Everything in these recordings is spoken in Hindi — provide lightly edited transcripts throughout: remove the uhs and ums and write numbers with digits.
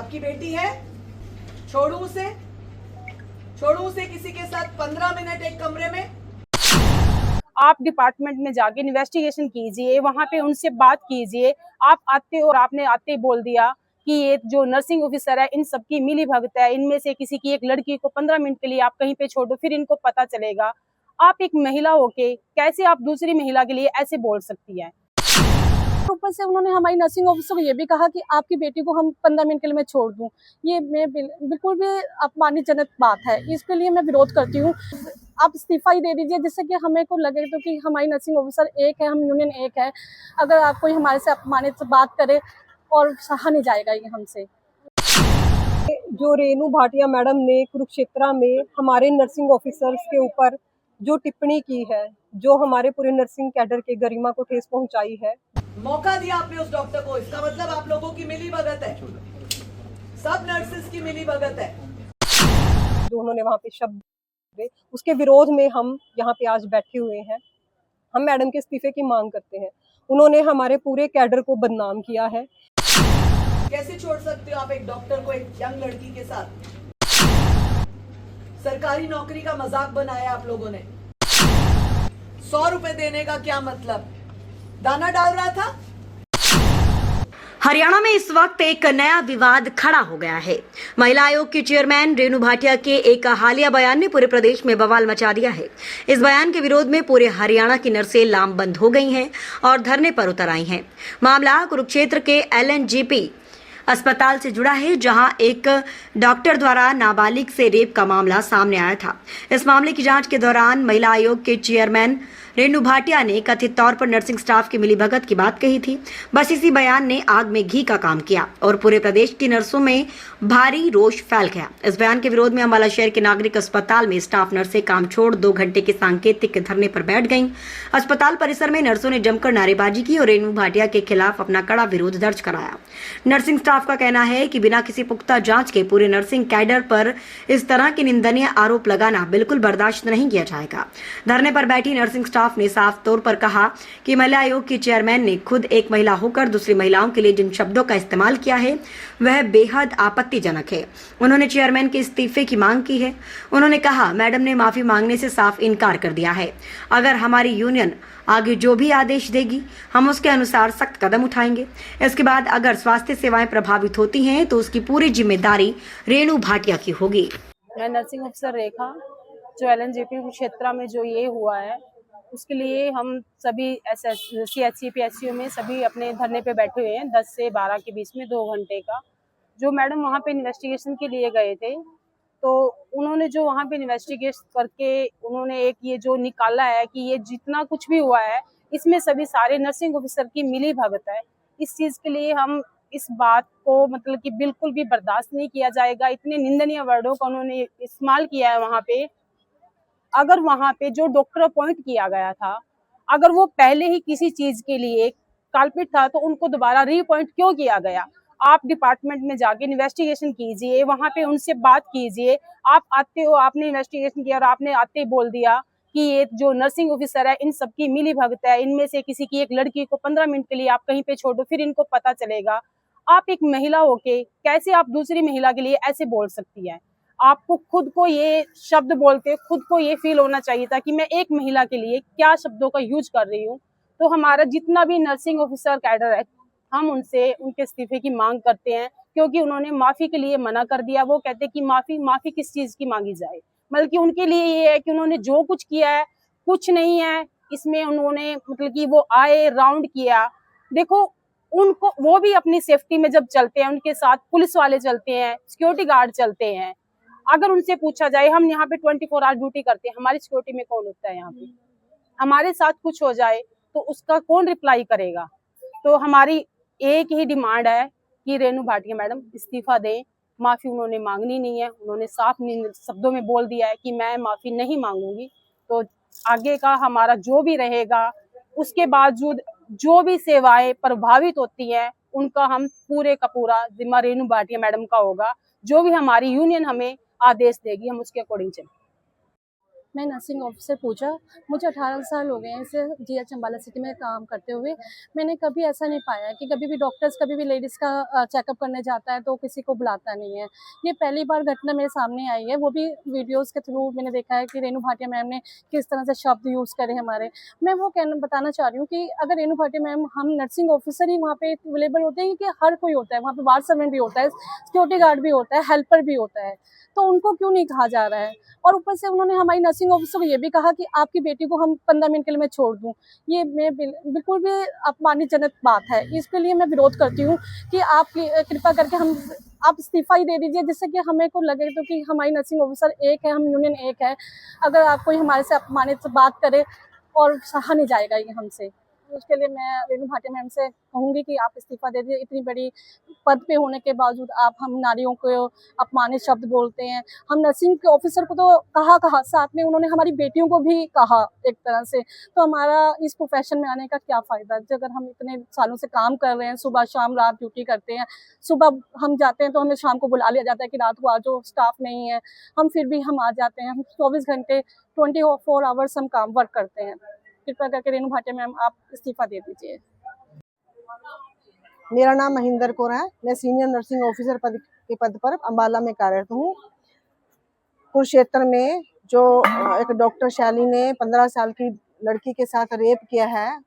आपकी बेटी है, छोड़ू उसे किसी के साथ 15 मिनट एक कमरे में। आप डिपार्टमेंट में जाके इन्वेस्टिगेशन कीजिए, वहां पे उनसे बात कीजिए। आप आते हो और आपने आते ही बोल दिया कि ये जो नर्सिंग ऑफिसर है इन सबकी मिली भगत है, इनमें से किसी की एक लड़की को 15 मिनट के लिए आप कहीं पे छोड़ दो, फिर इनको पता चलेगा। आप एक महिला होके कैसे आप दूसरी महिला के लिए ऐसे बोल सकती है? ऊपर से उन्होंने हमारी नर्सिंग ऑफिसर को ये भी कहा कि आपकी बेटी को हम 15 मिनट के लिए मैं छोड़ दूं। ये मैं बिल्कुल भी अपमानजनक बात है, इसके लिए मैं विरोध करती हूँ। आप इस्तीफा ही दे दीजिए, जिससे कि हमें को लगे तो कि हमारी नर्सिंग ऑफिसर एक है, हम यूनियन एक है। अगर आप कोई हमारे से अपमानित से बात करे और सहा नहीं जाएगा ये हमसे। जो रेनू भाटिया मैडम ने कुरुक्षेत्रा में हमारे नर्सिंग ऑफिसर्स के ऊपर जो टिप्पणी की है, जो हमारे पूरे नर्सिंग कैडर के गरिमा को ठेस पहुंचाई है। मौका दिया आपने उस डॉक्टर को, इसका मतलब आप लोगों की मिली भगत है, सब नर्सेस की मिली भगत है। जो उन्होंने वहां पे शब्द दिए, उसके विरोध में हम यहाँ पे आज बैठे हुए हैं। हम मैडम के इस्तीफे की मांग करते हैं। उन्होंने हमारे पूरे कैडर को बदनाम किया है। कैसे छोड़ सकते हो आप एक डॉक्टर को एक यंग लड़की के साथ? सरकारी नौकरी का मजाक बनाया आप लोगों ने। 100 रुपए देने का क्या मतलब? दाना डाल रहा था। हरियाणा में इस वक्त एक नया विवाद खड़ा हो गया है। महिला आयोग की चेयरमैन रेनू भाटिया के एक हालिया बयान ने पूरे प्रदेश में बवाल मचा दिया है। इस बयान के विरोध में पूरे हरियाणा की नर्सें लामबंद हो गई हैं और धरने पर उतर आई हैं। मामला कुरुक्षेत्र के LNGP अस्पताल से जुड़ा है, जहां एक डॉक्टर द्वारा नाबालिग से रेप का मामला सामने आया था। इस मामले की जांच के दौरान महिला आयोग के चेयरमैन रेनू भाटिया ने कथित तौर पर नर्सिंग स्टाफ की मिलीभगत की बात कही थी। बस इसी बयान ने आग में घी का काम किया और पूरे प्रदेश की नर्सों में भारी रोष फैल गया। इस बयान के विरोध में अम्बाला शहर के नागरिक अस्पताल में स्टाफ नर्सें काम छोड़ 2 घंटे के सांकेतिक धरने पर बैठ गईं। अस्पताल परिसर में नर्सों ने जमकर नारेबाजी की और रेनू भाटिया के खिलाफ अपना कड़ा विरोध दर्ज कराया। नर्सिंग स्टाफ का कहना है कि बिना किसी पुख्ता जांच के पूरे नर्सिंग कैडर पर इस तरह के निंदनीय आरोप लगाना बिल्कुल बर्दाश्त नहीं किया जाएगा। धरने पर बैठी नर्सिंग स्टाफ ने साफ तौर पर कहा कि महिला आयोग की चेयरमैन ने खुद एक महिला होकर दूसरी महिलाओं के लिए जिन शब्दों का इस्तेमाल किया है वह बेहद आपत्तिजनक है। उन्होंने चेयरमैन के इस्तीफे की मांग की है। उन्होंने कहा, मैडम ने माफी मांगने से साफ इनकार कर दिया है। अगर हमारी यूनियन आगे जो भी आदेश देगी हम उसके अनुसार सख्त कदम उठाएंगे। इसके बाद अगर स्वास्थ्य सेवाएं प्रभावित होती हैं तो उसकी पूरी जिम्मेदारी रेनू भाटिया की होगी। मैं नर्सिंग ऑफिसर रेखा, जो LNGP क्षेत्र में जो ये हुआ है उसके लिए हम सभी CHC PHCU में सभी अपने धरने पे बैठे हुए हैं 10 से 12 के बीच में 2 घंटे का। जो मैडम वहाँ पे इन्वेस्टिगेशन के लिए गए थे, तो उन्होंने जो वहाँ पे इन्वेस्टिगेट करके उन्होंने एक ये जो निकाला है कि ये जितना कुछ भी हुआ है इसमें सभी सारे नर्सिंग ऑफिसर की मिली भगत है। इस चीज़ के लिए हम इस बात को मतलब कि बिल्कुल भी बर्दाश्त नहीं किया जाएगा। इतने निंदनीय वर्डों का उन्होंने इस्तेमाल किया है वहाँ पे। अगर वहां पे जो डॉक्टर अपॉइंट किया गया था, अगर वो पहले ही किसी चीज के लिए काल्पिट था तो उनको दोबारा रीअपॉइंट क्यों किया गया? आप डिपार्टमेंट में जाके इन्वेस्टिगेशन कीजिए, वहां पे उनसे बात कीजिए। आप आते हो, आपने इन्वेस्टिगेशन किया और आपने आते ही बोल दिया कि ये जो नर्सिंग ऑफिसर है इन सबकी मिली भगत है, इनमें से किसी की एक लड़की को 15 मिनट के लिए आप कहीं पे छोड़ दो, फिर इनको पता चलेगा। आप एक महिला होके कैसे आप दूसरी महिला के लिए ऐसे बोल सकती है? आपको खुद को ये शब्द बोलते खुद को ये फील होना चाहिए था कि मैं एक महिला के लिए क्या शब्दों का यूज कर रही हूँ। तो हमारा जितना भी नर्सिंग ऑफिसर कैडर है, हम उनसे उनके इस्तीफे की मांग करते हैं, क्योंकि उन्होंने माफी के लिए मना कर दिया। वो कहते कि माफी किस चीज की मांगी जाए, बल्कि उनके लिए ये है कि उन्होंने जो कुछ किया है कुछ नहीं है इसमें। उन्होंने मतलब कि वो आए, राउंड किया। देखो, उनको वो भी अपनी सेफ्टी में जब चलते हैं, उनके साथ पुलिस वाले चलते हैं, सिक्योरिटी गार्ड चलते हैं। अगर उनसे पूछा जाए, हम यहाँ पे 24 आवर ड्यूटी करते हैं, हमारी सिक्योरिटी में कौन होता है यहाँ पे? हमारे साथ कुछ हो जाए तो उसका कौन रिप्लाई करेगा? तो हमारी एक ही डिमांड है कि रेनू भाटिया मैडम इस्तीफा दें। माफी उन्होंने मांगनी नहीं है, उन्होंने साफ शब्दों में बोल दिया है कि मैं माफी नहीं मांगूंगी। तो आगे का हमारा जो भी रहेगा, उसके बावजूद जो भी सेवाएं प्रभावित होती हैं उनका हम पूरे का पूरा जिम्मा रेनू भाटिया मैडम का होगा। जो भी हमारी यूनियन हमें आदेश देगी हम उसके अकॉर्डिंग चलेंगे। मैं नर्सिंग ऑफिसर पूजा। मुझे 18 साल हो गए हैं इसे जीएच अम्बाला सिटी में काम करते हुए। मैंने कभी ऐसा नहीं पाया कि कभी भी डॉक्टर्स कभी भी लेडीज़ का चेकअप करने जाता है तो किसी को बुलाता नहीं है। ये पहली बार घटना मेरे सामने आई है, वो भी वीडियोज़ के थ्रू मैंने देखा है कि रेणु भाटिया मैम ने किस तरह से शब्द यूज़ करे हमारे। मैं वो बताना चाह रही हूँ कि अगर रेणु भाटिया मैम, हम नर्सिंग ऑफिसर ही वहाँ पे अवेलेबल होते हैं, क्योंकि हर कोई होता है वहाँ पे, वार्ड सर्वेंट भी होता है, सिक्योरिटी गार्ड भी होता है, हेल्पर भी होता है, तो उनको क्यों नहीं कहा जा रहा है? और ऊपर से उन्होंने हमारी नर्सिंग ऑफिसर को ये भी कहा कि आपकी बेटी को हम 15 मिनट के लिए मैं छोड़ दूं। ये मैं बिल्कुल भी अपमानजनक बात है। इसके लिए मैं विरोध करती हूँ कि आप कृपा करके आप इस्तीफा ही दे दीजिए, जिससे कि हमें को लगे तो कि हमारी नर्सिंग ऑफिसर एक है, हम यूनियन एक है। अगर आप कोई हमारे से अपमानित से बात करे और सहा नहीं जाएगा ये हमसे, उसके लिए मैं रेणु भाटिया मैम से कहूँगी कि आप इस्तीफा दे दीजिए। इतनी बड़ी पद पे होने के बावजूद आप हम नारियों को अपमानित शब्द बोलते हैं। हम नर्सिंग के ऑफिसर को तो कहा साथ में उन्होंने हमारी बेटियों को भी कहा एक तरह से, तो हमारा इस प्रोफेशन में आने का क्या फ़ायदा? अगर हम इतने सालों से काम कर रहे हैं, सुबह शाम रात ड्यूटी करते हैं, सुबह हम जाते हैं तो हमें शाम को बुला लिया जाता है कि रात को आ जाओ, स्टाफ नहीं है, हम फिर भी हम आ जाते हैं। हम 24 घंटे 24 आवर्स हम काम वर्क करते हैं। कृपया करके रेणु भाटिया मैम आप इस्तीफा दे दीजिए। मेरा नाम महेंद्र कौर है। मैं सीनियर नर्सिंग ऑफिसर के पद पर अम्बाला में कार्यरत हूँ। कुरुक्षेत्र में जो एक डॉक्टर शैली ने 15 साल की लड़की के साथ रेप किया है,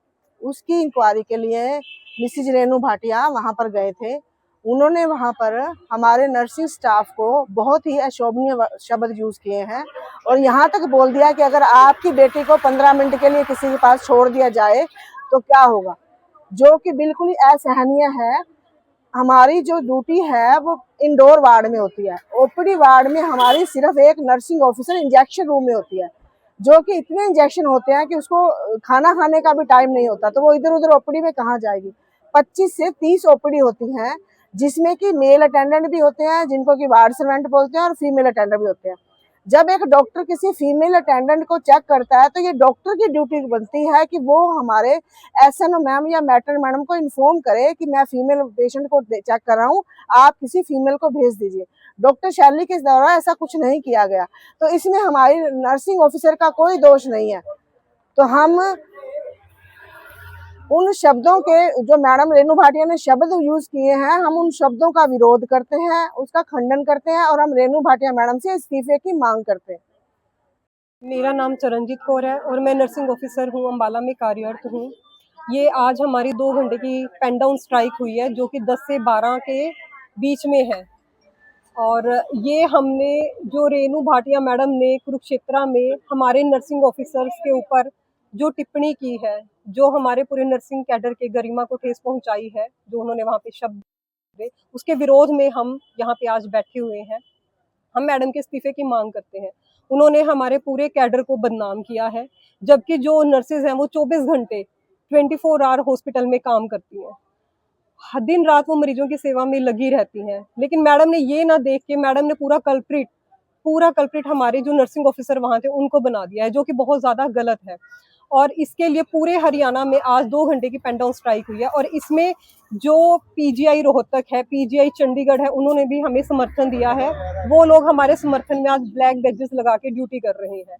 उसकी इंक्वायरी के लिए मिसिज रेणु भाटिया वहाँ पर गए थे। उन्होंने वहाँ पर हमारे नर्सिंग स्टाफ को बहुत ही अशोभनीय शब्द यूज़ किए हैं और यहाँ तक बोल दिया कि अगर आपकी बेटी को 15 मिनट के लिए किसी के पास छोड़ दिया जाए तो क्या होगा, जो कि बिल्कुल ही असहनीय है। हमारी जो ड्यूटी है वो इंडोर वार्ड में होती है। ओपीडी वार्ड में हमारी सिर्फ एक नर्सिंग ऑफिसर इंजेक्शन रूम में होती है, जो कि इतने इंजेक्शन होते हैं कि उसको खाना खाने का भी टाइम नहीं होता, तो वो इधर उधर ओपीडी में कहाँ जाएगी। 25 से 30 ओपीडी होती हैं, जिसमें कि मेल अटेंडेंट भी होते हैं जिनको कि वार्ड सर्वेंट बोलते हैं और फीमेल अटेंडेंट भी होते हैं। जब एक डॉक्टर किसी फीमेल अटेंडेंट को चेक करता है तो ये डॉक्टर की ड्यूटी बनती है कि वो हमारे एसएनओ मैम या मैटर मैडम को इन्फॉर्म करे कि मैं फीमेल पेशेंट को चेक कर रहा हूँ, आप किसी फीमेल को भेज दीजिए। डॉक्टर शैली के द्वारा ऐसा कुछ नहीं किया गया, तो इसमें हमारी नर्सिंग ऑफिसर का कोई दोष नहीं है। तो हम उन शब्दों के जो मैडम रेणु भाटिया ने शब्द यूज किए हैं, हम उन शब्दों का विरोध करते हैं, उसका खंडन करते हैं और हम रेणु भाटिया मैडम से इस्तीफे की मांग करते हैं। मेरा नाम चरणजीत कौर है और मैं नर्सिंग ऑफिसर हूँ, अम्बाला में कार्यरत हूँ। ये आज हमारी 2 घंटे की पेन डाउन स्ट्राइक हुई है, जो कि 10 से 12 के बीच में है। और ये हमने जो रेणु भाटिया मैडम ने कुरुक्षेत्र में हमारे नर्सिंग ऑफिसर्स के ऊपर जो टिप्पणी की है, जो हमारे पूरे नर्सिंग कैडर के गरिमा को ठेस पहुंचाई है, जो उन्होंने वहाँ पे शब्द दिए, उसके विरोध में हम यहाँ पे आज बैठे हुए हैं। हम मैडम के इस्तीफे की मांग करते हैं। उन्होंने हमारे पूरे कैडर को बदनाम किया है, जबकि जो नर्सेज हैं वो 24 घंटे 24 आवर हॉस्पिटल में काम करती हैं। दिन रात वो मरीजों की सेवा में लगी रहती हैं, लेकिन मैडम ने ये ना देख के मैडम ने पूरा कल्प्रिट हमारे जो नर्सिंग ऑफिसर वहाँ थे उनको बना दिया है, जो कि बहुत ज़्यादा गलत है। और इसके लिए पूरे हरियाणा में आज 2 घंटे की पेन डाउन स्ट्राइक हुई है और इसमें जो पीजीआई रोहतक है, पीजीआई चंडीगढ़ है, उन्होंने भी हमें समर्थन दिया है। वो लोग हमारे समर्थन में आज ब्लैक बैजेस लगा के ड्यूटी कर रहे हैं।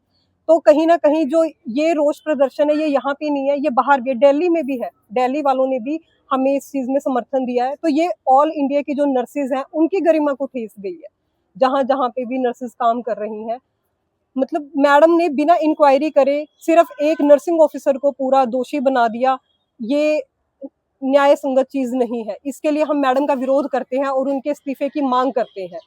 तो कहीं ना कहीं जो ये रोष प्रदर्शन है ये यहाँ पे नहीं है, ये बाहर भी, दिल्ली में भी है। दिल्ली वालों ने भी हमें इस चीज़ में समर्थन दिया है। तो ये ऑल इंडिया की जो नर्सेज हैं उनकी गरिमा को ठेस गई है, जहाँ जहाँ पे भी नर्सेज काम कर रही हैं। मतलब मैडम ने बिना इंक्वायरी करे सिर्फ एक नर्सिंग ऑफिसर को पूरा दोषी बना दिया, ये न्याय संगत चीज नहीं है। इसके लिए हम मैडम का विरोध करते हैं और उनके इस्तीफे की मांग करते हैं।